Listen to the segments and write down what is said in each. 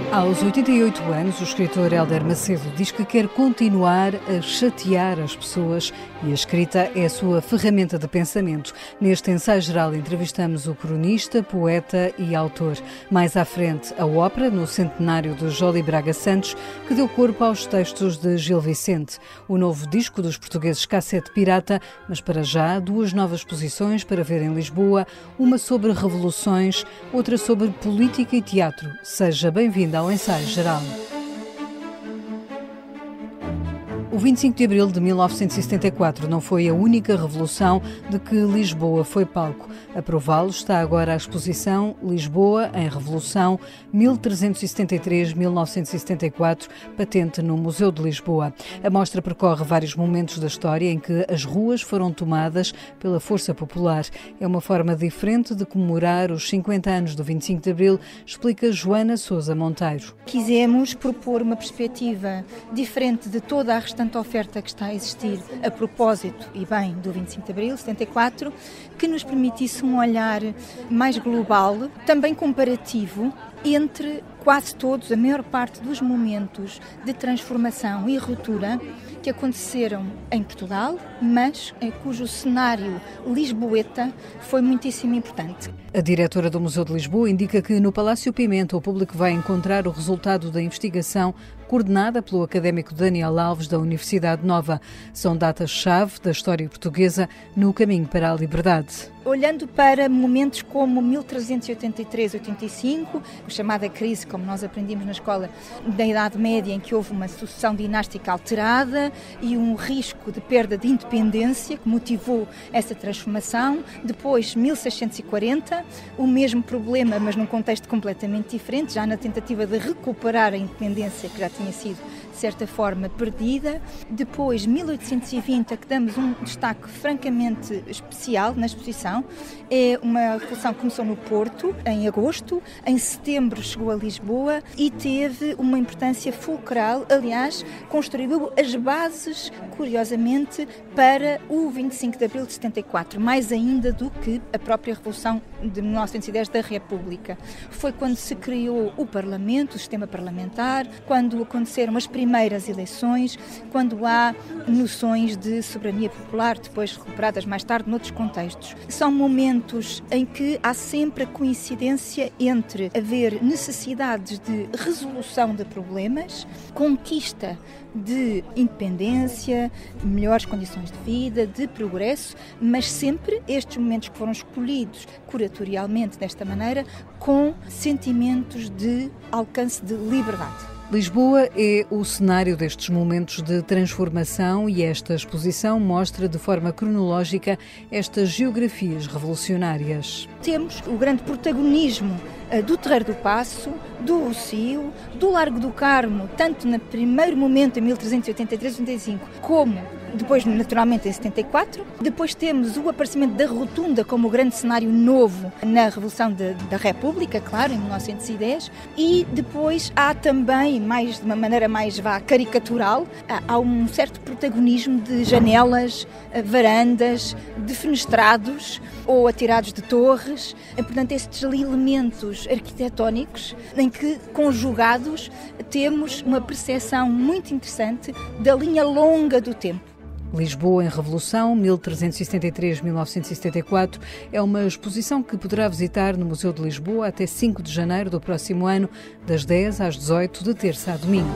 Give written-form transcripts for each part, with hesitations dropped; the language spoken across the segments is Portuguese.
Aos 88 anos, o escritor Hélder Macedo diz que quer continuar a chatear as pessoas e a escrita é a sua ferramenta de pensamento. Neste ensaio geral entrevistamos o cronista, poeta e autor. Mais à frente, a ópera no centenário de Joly Braga Santos, que deu corpo aos textos de Gil Vicente. O novo disco dos portugueses Cassete Pirata, mas para já, duas novas exposições para ver em Lisboa, uma sobre revoluções, outra sobre política e teatro. Seja bem-vinda ao ensaio geral. O 25 de abril de 1974 não foi a única revolução de que Lisboa foi palco. A prová-lo está agora a exposição Lisboa em Revolução 1373-1974, patente no Museu de Lisboa. A mostra percorre vários momentos da história em que as ruas foram tomadas pela força popular. É uma forma diferente de comemorar os 50 anos do 25 de abril, explica Joana Sousa Monteiro. Quisemos propor uma perspectiva diferente de toda a restante oferta que está a existir a propósito e bem do 25 de abril, 74, que nos permitisse um olhar mais global, também comparativo, entre quase todos, a maior parte dos momentos de transformação e ruptura que aconteceram em Portugal, mas cujo cenário lisboeta foi muitíssimo importante. A diretora do Museu de Lisboa indica que no Palácio Pimenta o público vai encontrar o resultado da investigação coordenada pelo académico Daniel Alves da Universidade Nova. São datas-chave da história portuguesa no caminho para a liberdade. Olhando para momentos como 1383-85, a chamada crise, como nós aprendemos na escola, da Idade Média, em que houve uma sucessão dinástica alterada e um risco de perda de independência que motivou essa transformação. Depois, 1640, o mesmo problema, mas num contexto completamente diferente, já na tentativa de recuperar a independência que já tinha sido, de certa forma, perdida. Depois, 1820, a que damos um destaque francamente especial na exposição. É uma revolução que começou no Porto, em agosto, em setembro chegou a Lisboa e teve uma importância fulcral, aliás, construiu as bases, curiosamente, para o 25 de abril de 74, mais ainda do que a própria Revolução de 1910 da República. Foi quando se criou o Parlamento, o sistema parlamentar, quando aconteceram as primeiras eleições, quando há noções de soberania popular, depois recuperadas mais tarde noutros contextos. São momentos em que há sempre a coincidência entre haver necessidades de resolução de problemas, conquista de independência, melhores condições de vida, de progresso, mas sempre estes momentos que foram escolhidos curatorialmente desta maneira, com sentimentos de alcance de liberdade. Lisboa é o cenário destes momentos de transformação e esta exposição mostra de forma cronológica estas geografias revolucionárias. Temos o grande protagonismo do Terreiro do Paço, do Rossio, do Largo do Carmo, tanto no primeiro momento, em 1383-85, como depois, naturalmente, em 74. Depois temos o aparecimento da Rotunda como o grande cenário novo na Revolução da República, claro, em 1910. E depois há também, de uma maneira mais caricatural, há um certo protagonismo de janelas, varandas, de fenestrados ou atirados de torres. Portanto, estes elementos arquitetónicos em que, conjugados, temos uma percepção muito interessante da linha longa do tempo. Lisboa em Revolução, 1373-1974, é uma exposição que poderá visitar no Museu de Lisboa até 5 de janeiro do próximo ano, das 10 às 18, de terça a domingo.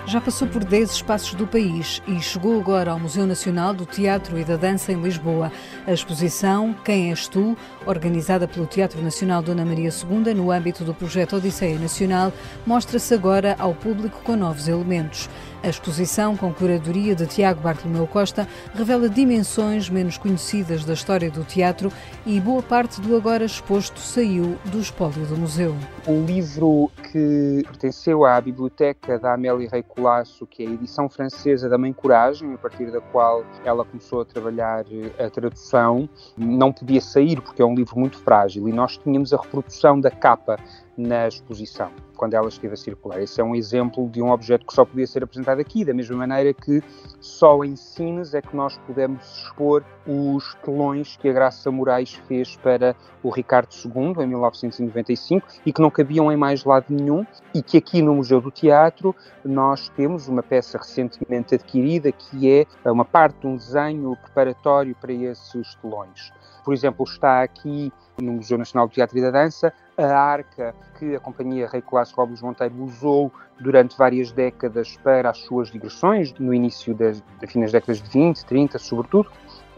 Já passou por 10 espaços do país e chegou agora ao Museu Nacional do Teatro e da Dança em Lisboa. A exposição Quem és tu?, organizada pelo Teatro Nacional Dona Maria II no âmbito do projeto Odisseia Nacional, mostra-se agora ao público com novos elementos. A exposição, com curadoria de Tiago Bartolomeu Costa, revela dimensões menos conhecidas da história do teatro e boa parte do agora exposto saiu do espólio do museu. O livro que pertenceu à biblioteca da Amélia Rei Colasso, que é a edição francesa da Mãe Coragem, a partir da qual ela começou a trabalhar a tradução, não podia sair porque é um livro muito frágil e nós tínhamos a reprodução da capa na exposição, quando ela esteve a circular. Esse é um exemplo de um objeto que só podia ser apresentado aqui, da mesma maneira que só em Sines é que nós pudemos expor os telões que a Graça Moraes fez para o Ricardo II, em 1995, e que não cabiam em mais lado nenhum, e que aqui no Museu do Teatro nós temos uma peça recentemente adquirida, que é uma parte de um desenho preparatório para esses telões. Por exemplo, está aqui no Museu Nacional do Teatro e da Dança a arca que a Companhia Rei Colasso Robles Monteiro usou durante várias décadas para as suas digressões, no início das décadas de 20, 30, sobretudo,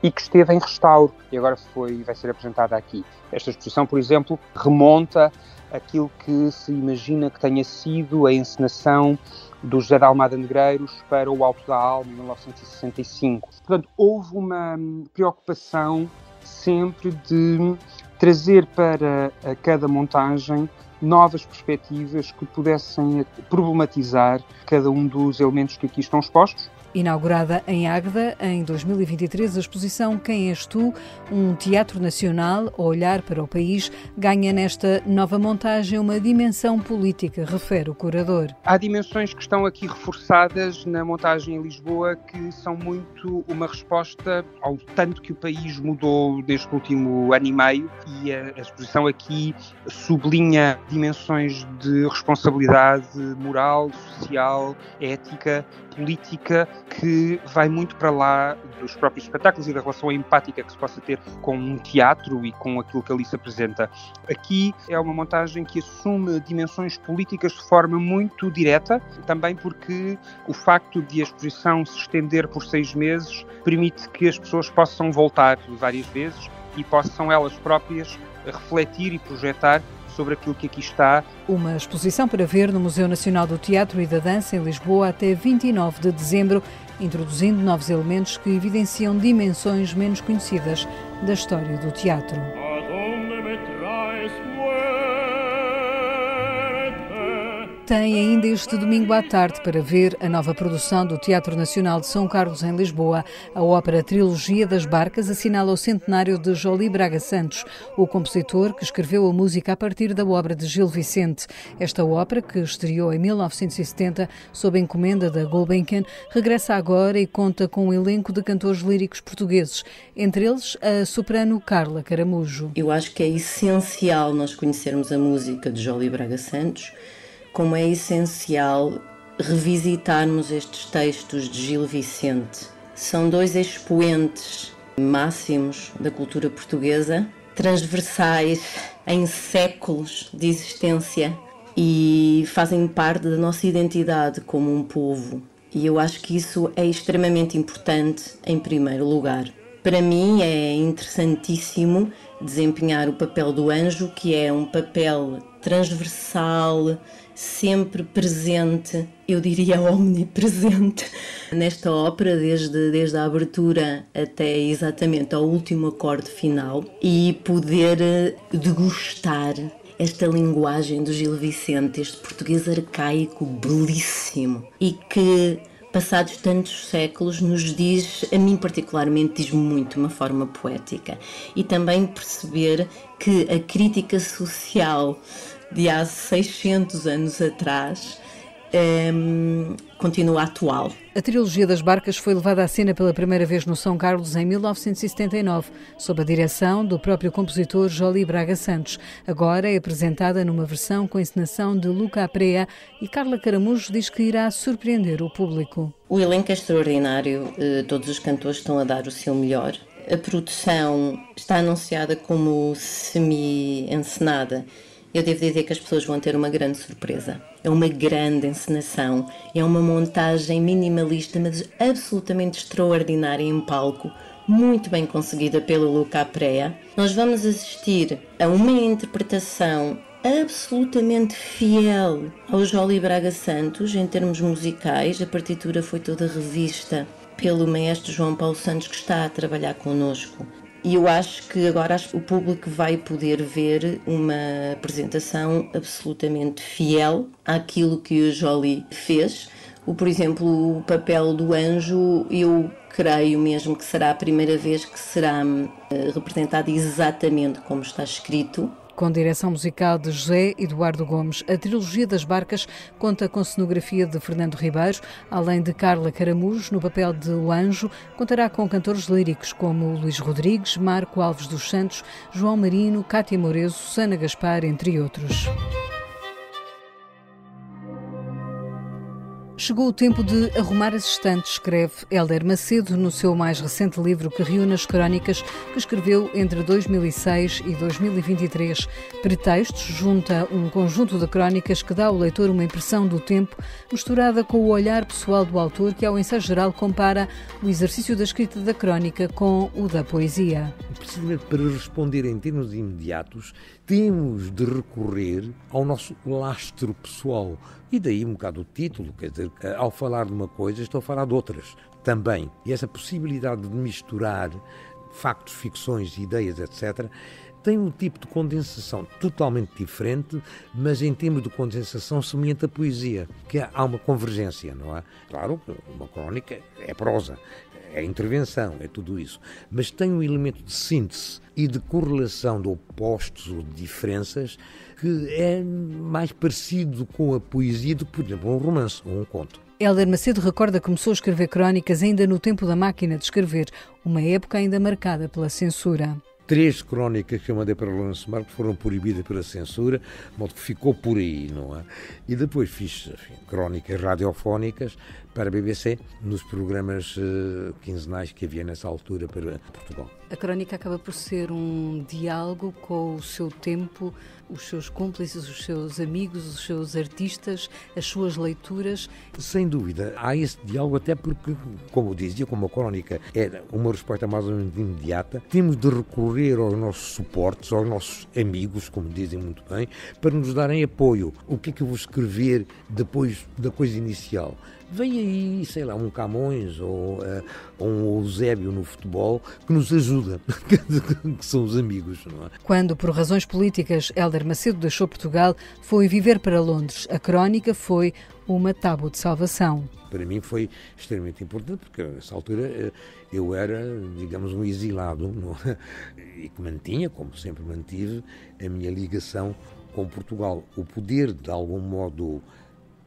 e que esteve em restauro e agora vai ser apresentada aqui. Esta exposição, por exemplo, remonta aquilo que se imagina que tenha sido a encenação do José de Almada Negreiros para o Alto da Alma, em 1965. Portanto, houve uma preocupação sempre de trazer para cada montagem novas perspectivas que pudessem problematizar cada um dos elementos que aqui estão expostos. Inaugurada em Águeda em 2023, a exposição Quem és tu? Um teatro nacional a olhar para o país ganha nesta nova montagem uma dimensão política, refere o curador. Há dimensões que estão aqui reforçadas na montagem em Lisboa que são muito uma resposta ao tanto que o país mudou desde o último ano e meio, e a exposição aqui sublinha dimensões de responsabilidade moral, social, ética, política, que vai muito para lá dos próprios espetáculos e da relação empática que se possa ter com um teatro e com aquilo que ali se apresenta. Aqui é uma montagem que assume dimensões políticas de forma muito direta, também porque o facto de a exposição se estender por 6 meses permite que as pessoas possam voltar várias vezes e possam elas próprias refletir e projetar sobre aquilo que aqui está. Uma exposição para ver no Museu Nacional do Teatro e da Dança em Lisboa até 29 de dezembro, introduzindo novos elementos que evidenciam dimensões menos conhecidas da história do teatro. Tem ainda este domingo à tarde para ver a nova produção do Teatro Nacional de São Carlos em Lisboa. A ópera Trilogia das Barcas assinala o centenário de Joly Braga Santos, o compositor que escreveu a música a partir da obra de Gil Vicente. Esta ópera, que estreou em 1970 sob encomenda da Gulbenkian, regressa agora e conta com um elenco de cantores líricos portugueses, entre eles a soprano Carla Caramujo. Eu acho que é essencial nós conhecermos a música de Joly Braga Santos, como é essencial revisitarmos estes textos de Gil Vicente. São 2 expoentes máximos da cultura portuguesa, transversais em séculos de existência e fazem parte da nossa identidade como um povo. E eu acho que isso é extremamente importante em primeiro lugar. Para mim é interessantíssimo desempenhar o papel do anjo, que é um papel transversal, sempre presente, eu diria omnipresente, nesta ópera, desde a abertura até exatamente ao último acorde final, e poder degustar esta linguagem do Gil Vicente, este português arcaico belíssimo, e que, passados tantos séculos, nos diz, a mim particularmente, diz muito uma forma poética. E também perceber que a crítica social de há 600 anos atrás continua atual. A Trilogia das Barcas foi levada à cena pela primeira vez no São Carlos em 1979, sob a direção do próprio compositor Joly Braga Santos. Agora é apresentada numa versão com encenação de Luca Aprea e Carla Caramujo diz que irá surpreender o público. O elenco é extraordinário, todos os cantores estão a dar o seu melhor. A produção está anunciada como semi-encenada. Eu devo dizer que as pessoas vão ter uma grande surpresa. É uma grande encenação, é uma montagem minimalista, mas absolutamente extraordinária em palco, muito bem conseguida pelo Luca Aprea. Nós vamos assistir a uma interpretação absolutamente fiel ao Joly Braga Santos em termos musicais. A partitura foi toda revista pelo maestro João Paulo Santos, que está a trabalhar connosco. E eu acho que agora o público vai poder ver uma apresentação absolutamente fiel àquilo que o Joly fez. Por exemplo, o papel do anjo, eu creio mesmo que será a primeira vez que será representado exatamente como está escrito. Com direção musical de José Eduardo Gomes. A trilogia das barcas conta com cenografia de Fernando Ribeiro, além de Carla Caramujo, no papel de O Anjo, contará com cantores líricos como Luís Rodrigues, Marco Alves dos Santos, João Marino, Cátia Morezo, Susana Gaspar, entre outros. Chegou o tempo de arrumar as estantes, escreve Hélder Macedo no seu mais recente livro que reúne as crónicas que escreveu entre 2006 e 2023. Pretextos junta um conjunto de crónicas que dá ao leitor uma impressão do tempo, misturada com o olhar pessoal do autor, que ao ensaio geral compara o exercício da escrita da crónica com o da poesia. Precisamente para responder em termos imediatos, temos de recorrer ao nosso lastro pessoal. E daí um bocado o título, quer dizer, ao falar de uma coisa, estou a falar de outras também. E essa possibilidade de misturar factos, ficções, ideias, etc., tem um tipo de condensação totalmente diferente, mas em termos de condensação semelhante à poesia, que há uma convergência, não é? Claro que uma crónica é prosa, é intervenção, é tudo isso, mas tem um elemento de síntese e de correlação de opostos ou de diferenças que é mais parecido com a poesia do que, por exemplo, um romance ou um conto. Hélder Macedo recorda que começou a escrever crónicas ainda no tempo da máquina de escrever, uma época ainda marcada pela censura. 3 crónicas que eu mandei para Lourenço Marques foram proibidas pela censura, de modo que ficou por aí, não é? E depois fiz crónicas radiofónicas para a BBC, nos programas quinzenais que havia nessa altura para Portugal. A crónica acaba por ser um diálogo com o seu tempo, os seus cúmplices, os seus amigos, os seus artistas, as suas leituras. Sem dúvida, há esse diálogo até porque, como eu dizia, como a crónica é uma resposta mais ou menos imediata, temos de recorrer aos nossos suportes, aos nossos amigos, como dizem muito bem, para nos darem apoio. O que é que eu vou escrever depois da coisa inicial? Vem aí, sei lá, um Camões ou um Eusébio no futebol que nos ajuda, que são os amigos, não é? Quando, por razões políticas, Hélder Macedo deixou Portugal, foi viver para Londres. A crónica foi uma tábua de salvação. Para mim foi extremamente importante, porque nessa altura eu era, digamos, um exilado, não é? E que mantinha, como sempre mantive, a minha ligação com Portugal. O poder, de algum modo,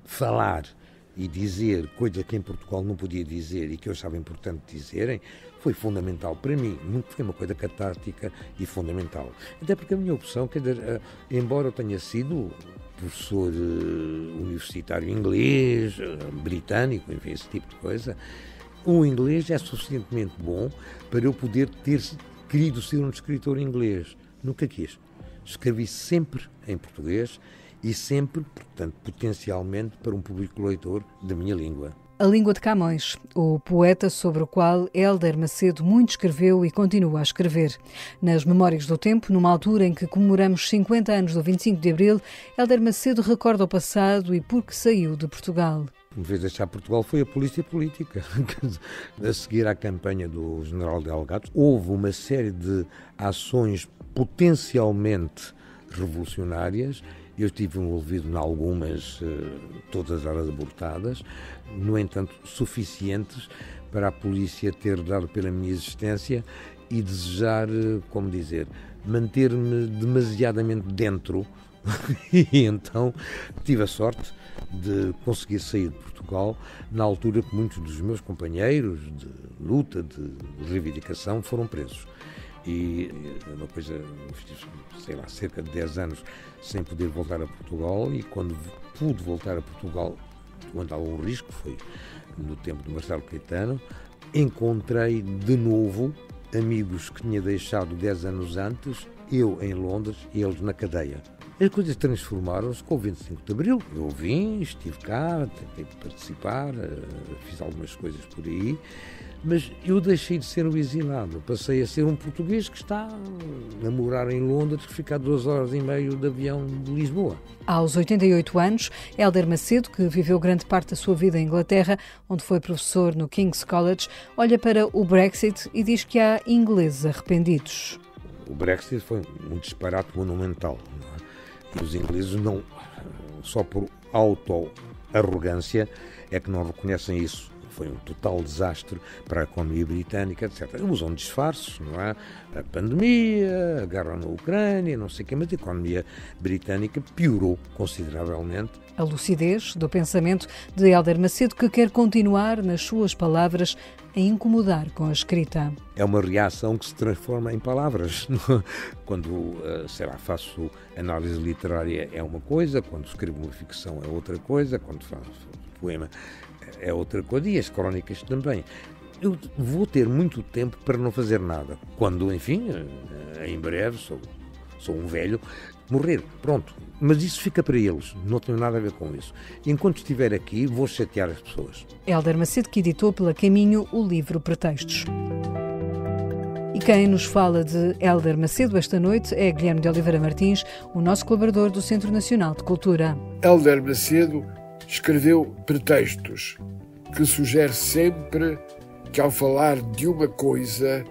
falar e dizer coisas que em Portugal não podia dizer e que eu achava importante dizerem, foi fundamental para mim. Foi uma coisa catártica e fundamental. Até porque a minha opção, quer dizer, embora eu tenha sido professor universitário inglês, britânico, enfim, esse tipo de coisa, o inglês é suficientemente bom para eu poder ter querido ser um escritor inglês. Nunca quis. Escrevi sempre em português e sempre, portanto, potencialmente para um público leitor da minha língua. A Língua de Camões, o poeta sobre o qual Hélder Macedo muito escreveu e continua a escrever. Nas Memórias do Tempo, numa altura em que comemoramos 50 anos do 25 de Abril, Hélder Macedo recorda o passado e por que saiu de Portugal. O que me fez deixar Portugal foi a polícia política. A seguir à campanha do general Delgado, houve uma série de ações potencialmente revolucionárias. Eu estive envolvido em algumas, todas elas abortadas, no entanto, suficientes para a polícia ter dado pela minha existência e desejar, como dizer, manter-me demasiadamente dentro. E então tive a sorte de conseguir sair de Portugal na altura que muitos dos meus companheiros de luta, de reivindicação, foram presos. E uma coisa, sei lá, cerca de 10 anos sem poder voltar a Portugal, e quando pude voltar a Portugal, quando há um risco, foi no tempo de Marcelo Caetano, encontrei de novo amigos que tinha deixado 10 anos antes, eu em Londres e eles na cadeia. As coisas transformaram-se com o 25 de Abril. Eu vim, estive cá, tentei participar, fiz algumas coisas por aí, mas eu deixei de ser um exilado, passei a ser um português que está a morar em Londres, que fica a 2 horas e meia de avião de Lisboa. Aos 88 anos, Hélder Macedo, que viveu grande parte da sua vida em Inglaterra, onde foi professor no King's College, olha para o Brexit e diz que há ingleses arrependidos. O Brexit foi um disparate monumental. Não é? E os ingleses não, só por auto-arrogância, é que não reconhecem isso. foi um total desastre para a economia britânica, etc. Usam disfarces, não é? A pandemia, a guerra na Ucrânia, não sei o quê, mas a economia britânica piorou consideravelmente. A lucidez do pensamento de Hélder Macedo, que quer continuar, nas suas palavras, a incomodar com a escrita. É uma reação que se transforma em palavras. Quando, faço análise literária é uma coisa, quando escrevo uma ficção é outra coisa, quando faço poema é outra coisa, e as crónicas também. Eu vou ter muito tempo para não fazer nada. Quando, enfim, em breve, sou um velho, morrer, pronto. Mas isso fica para eles, não tenho nada a ver com isso. Enquanto estiver aqui, vou chatear as pessoas. Hélder Macedo, que editou pela Caminho o livro Pretextos. E quem nos fala de Hélder Macedo esta noite é Guilherme de Oliveira Martins, o nosso colaborador do Centro Nacional de Cultura. Hélder Macedo escreveu Pretextos, que sugere sempre que ao falar de uma coisa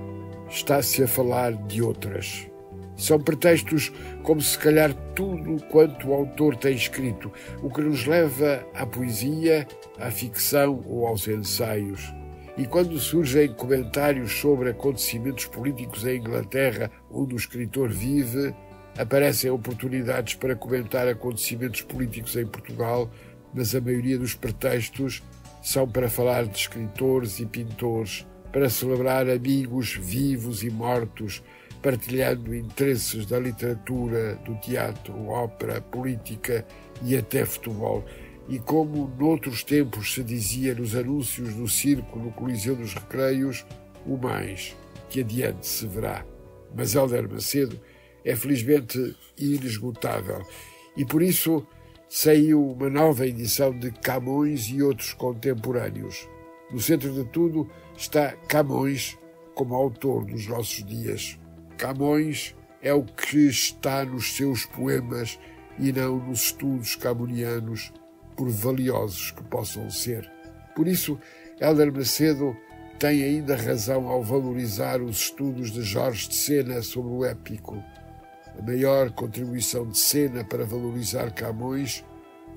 está-se a falar de outras. São pretextos como se calhar tudo quanto o autor tem escrito, o que nos leva à poesia, à ficção ou aos ensaios. E quando surgem comentários sobre acontecimentos políticos em Inglaterra, onde o escritor vive, aparecem oportunidades para comentar acontecimentos políticos em Portugal, mas a maioria dos pretextos são para falar de escritores e pintores, para celebrar amigos vivos e mortos, partilhando interesses da literatura, do teatro, ópera, política e até futebol. E como noutros tempos se dizia nos anúncios do circo no Coliseu dos Recreios, o mais que adiante se verá. Mas Hélder Macedo é felizmente inesgotável e por isso saiu uma nova edição de Camões e outros contemporâneos. No centro de tudo está Camões como autor dos nossos dias. Camões é o que está nos seus poemas e não nos estudos camonianos, por valiosos que possam ser. Por isso, Hélder Macedo tem ainda razão ao valorizar os estudos de Jorge de Sena sobre o épico. A maior contribuição de Sena para valorizar Camões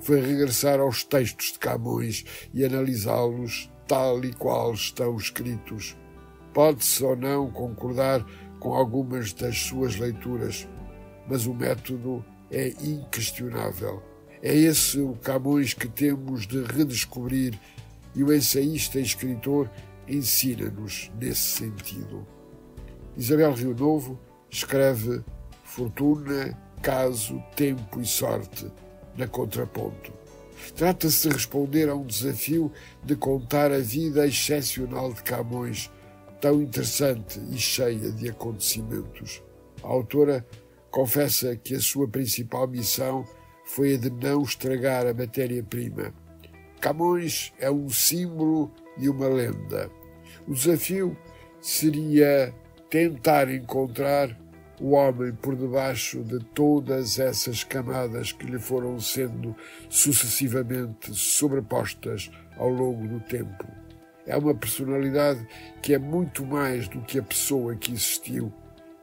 foi regressar aos textos de Camões e analisá-los tal e qual estão escritos. Pode-se ou não concordar com algumas das suas leituras, mas o método é inquestionável. É esse o Camões que temos de redescobrir e o ensaísta e escritor ensina-nos nesse sentido. Isabel Rio Novo escreve Fortuna, Caso, Tempo e Sorte, na Contraponto. Trata-se de responder a um desafio de contar a vida excepcional de Camões, tão interessante e cheia de acontecimentos. A autora confessa que a sua principal missão foi a de não estragar a matéria-prima. Camões é um símbolo e uma lenda. O desafio seria tentar encontrar o homem por debaixo de todas essas camadas que lhe foram sendo sucessivamente sobrepostas ao longo do tempo. É uma personalidade que é muito mais do que a pessoa que existiu,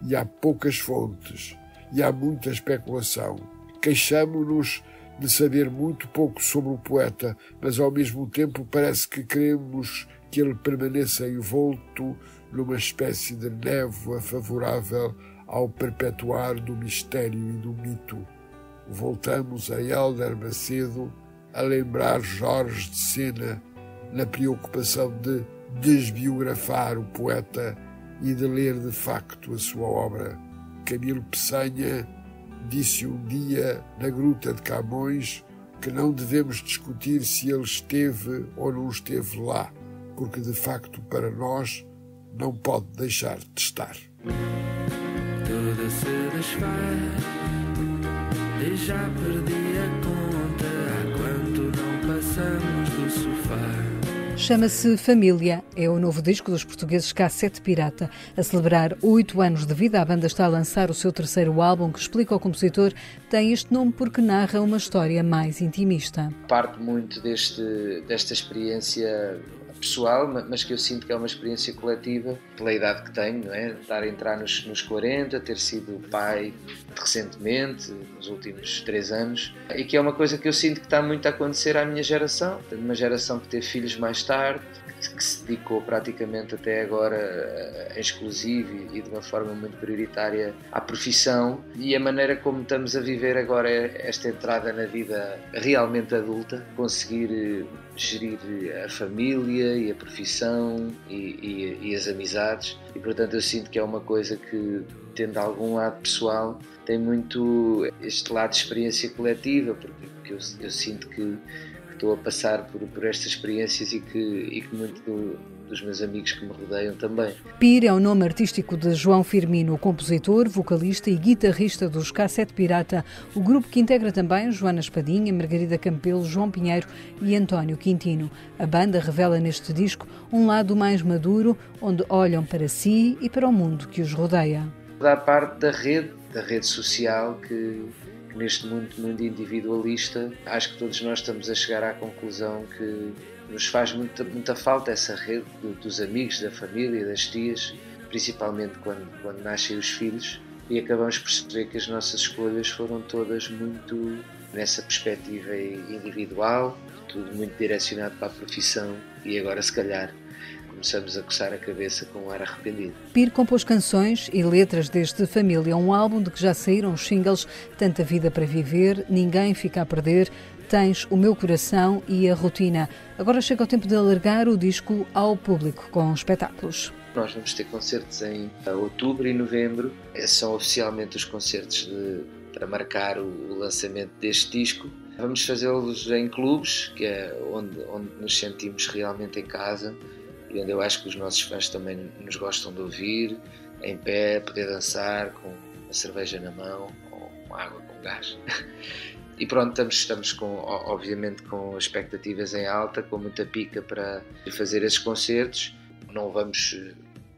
e há poucas fontes, e há muita especulação. Queixamo-nos de saber muito pouco sobre o poeta, mas ao mesmo tempo parece que queremos que ele permaneça envolto numa espécie de névoa favorável ao perpetuar do mistério e do mito. Voltamos a Hélder Macedo a lembrar Jorge de Sena na preocupação de desbiografar o poeta e de ler de facto a sua obra. Camilo Peçanha disse um dia na Gruta de Camões que não devemos discutir se ele esteve ou não esteve lá, porque de facto para nós não pode deixar de estar. Tudo se desfaz e já perdi a conta há quanto não passamos do sofá. Chama-se Família, é o novo disco dos portugueses Cassete Pirata. A celebrar 8 anos de vida, a banda está a lançar o seu terceiro álbum, que, explica o compositor, tem este nome porque narra uma história mais intimista. Parte muito desta experiência pessoal, mas que eu sinto que é uma experiência coletiva, pela idade que tenho, não é? Estar a entrar nos 40, ter sido pai recentemente, nos últimos 3 anos, e que é uma coisa que eu sinto que está muito a acontecer à minha geração. Tenho uma geração que teve filhos mais tarde, que que se dedicou praticamente até agora em exclusivo e de uma forma muito prioritária à profissão, e a maneira como estamos a viver agora esta entrada na vida realmente adulta, conseguir gerir a família e a profissão e as amizades, e portanto eu sinto que é uma coisa que, tendo algum lado pessoal, tem muito este lado de experiência coletiva, porque eu sinto que estou a passar por estas experiências e que muito dos meus amigos que me rodeiam também. Pir é o nome artístico de João Firmino, compositor, vocalista e guitarrista dos Cassete Pirata, o grupo que integra também Joana Espadinha, Margarida Campelo, João Pinheiro e António Quintino. A banda revela neste disco um lado mais maduro, onde olham para si e para o mundo que os rodeia. Da parte da rede social que neste mundo individualista, acho que todos nós estamos a chegar à conclusão que nos faz muita falta essa rede dos amigos, da família, das tias, principalmente quando nascem os filhos, e acabamos por perceber que as nossas escolhas foram todas muito nessa perspectiva individual, tudo muito direcionado para a profissão, e agora se calhar começamos a coçar a cabeça com um ar arrependido. Pir compôs canções e letras deste Família, um álbum de que já saíram os singles Tanta Vida para Viver, Ninguém Fica a Perder, Tens o Meu Coração e A Rotina. Agora chega o tempo de alargar o disco ao público com espetáculos. Nós vamos ter concertos em outubro e novembro. Esses são oficialmente os concertos para marcar o lançamento deste disco. Vamos fazê-los em clubes, que é onde nos sentimos realmente em casa, e onde eu acho que os nossos fãs também nos gostam de ouvir, em pé, poder dançar, com uma cerveja na mão, com água, com gás. E pronto, estamos obviamente com expectativas em alta, com muita pica para fazer esses concertos. Não vamos,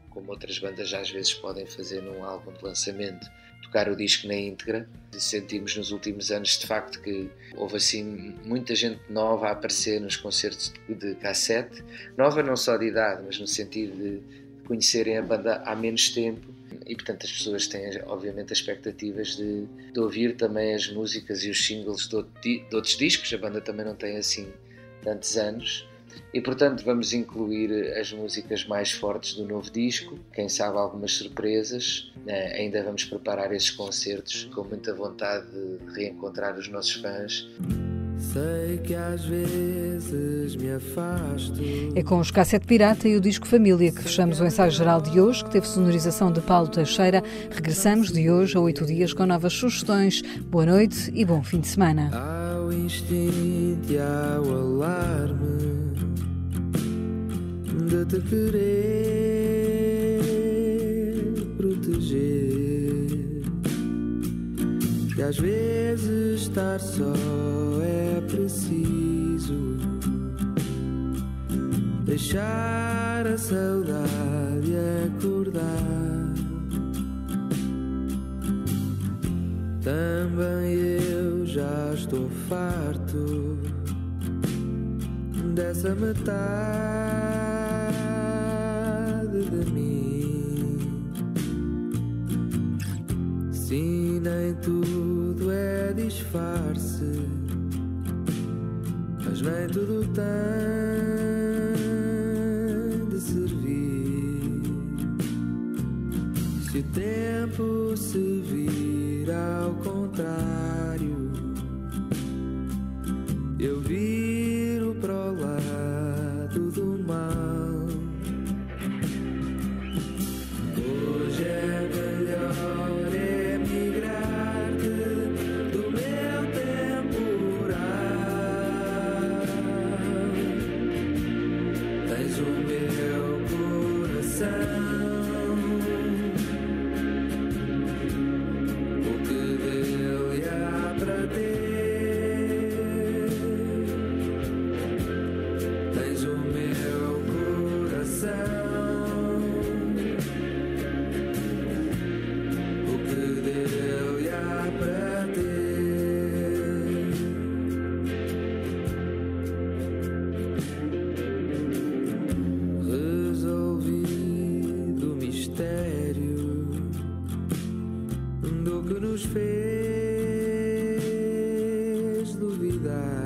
como outras bandas às vezes podem fazer num álbum de lançamento, tocar o disco na íntegra. Sentimos nos últimos anos de facto que houve assim muita gente nova a aparecer nos concertos de cassete, nova não só de idade, mas no sentido de conhecerem a banda há menos tempo, e portanto as pessoas têm obviamente as expectativas de ouvir também as músicas e os singles de outros discos. A banda também não tem assim tantos anos, e portanto vamos incluir as músicas mais fortes do novo disco, quem sabe algumas surpresas. Ainda vamos preparar esses concertos com muita vontade de reencontrar os nossos fãs. Sei que às vezes me afasto. É com os Cassete Pirata e o disco Família que fechamos o ensaio geral de hoje, que teve sonorização de Paulo Teixeira. Regressamos de hoje a 8 dias com novas sugestões. Boa noite e bom fim de semana. Ao instinto e ao alarme de te querer proteger, e às vezes estar só é preciso deixar a saudade acordar. Também eu já estou farto dessa metade de mim. Sim, nem tudo é disfarce, mas nem tudo tem de servir. Se o tempo se vir ao contrário, eu viro para o lado do mal. Hoje é melhor emigrar-te do meu temporal. Tens o meu coração. O que dele há para ter? Tens o meu coração. O que dele há para ter? Resolvido o mistério do que nos fez duvidar.